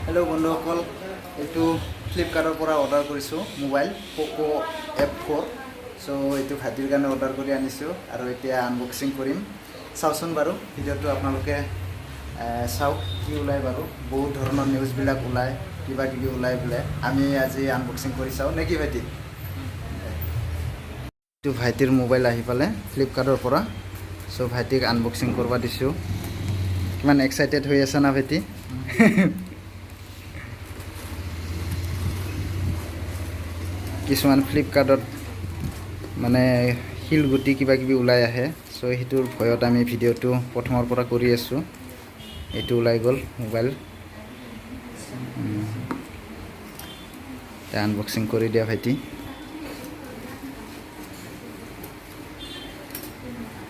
hello बंधुসকল এইটো ফ্লিপকাৰ্টৰ পৰা অৰ্ডাৰ কৰিছো মোবাইল Poco F4 সো এইটো ভাইটিৰ কাৰণে অৰ্ডাৰ কৰি আনিছো আৰু এতিয়া আনবক্সিং কৰিম চাওচোন বাৰু ভিডিওটো আপোনালোকে চাওক কি ওলাই বাৰু বহুত ধৰণৰ নিউজ বিলাক ওলাই কিবা কিবি ওলাই বলে আমি আজি আনবক্সিং কৰি চাও নেকি ভাইটি এইটো ভাইটিৰ মোবাইল আহি পালে ফ্লিপকাৰ্টৰ পৰা সো ভাইটিক আনবক্সিং কৰবা দিছো কিমান এক্সাইটেড হৈ আছে না ভাইটি কিছুমান ফ্লিপকাৰ্টত মানে শিলগুটি কিবা কিবি ওলাই আহে সো হিটোৰ ভয়ত আমি ভিডিওটো প্ৰথমৰ পৰা কৰি আছো এটো ওলাই গল মোবাইল আনবক্সিং কৰি দিয়া ভাইটি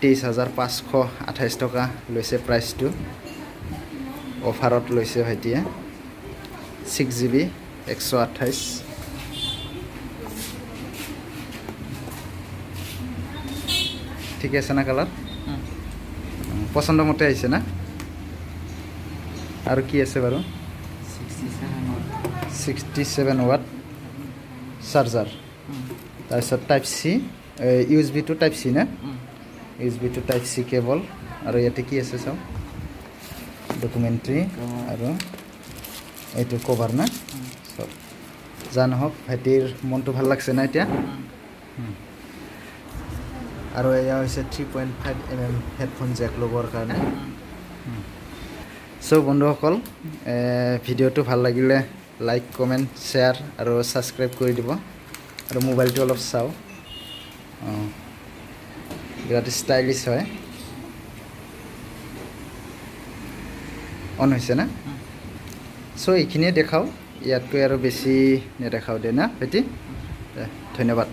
23,528 টকা লৈছে প্ৰাইসটো অফাৰত লৈছে ভাইটিয়ে 6GB 128 ঠিক আছে না কালাৰ পছন্দ মতে আইছে না আৰ কি আছে বাৰু 67 ওয়াট চার্জার তারপর type C USB to type C না USB to type C cable আর ইয়াতে কি আছে সব ডকুমেন্টারি আর এইটো কভার না সব জান হোক ভাইটির মনটো ভাল লাগছে না এটা আৰু এয়া হৈছে 3.5mm হেডফোন জ্যাক লগোৱাৰ কাৰণে সো বন্ধুসকল ভিডিওটো ভাল লাগিলে লাইক কমেন্ট শেয়াৰ আৰু সাবস্ক্ৰাইব কৰি দিব আৰু মোবাইলটো অলপ চাও বিৰাট ষ্টাইলিশ হয় অন হৈছে না সো এইখিনিয়ে দেখাও ইয়াতকৈ আৰু বেছি নেদেখাও দে না ভাইটি ধন্যবাদ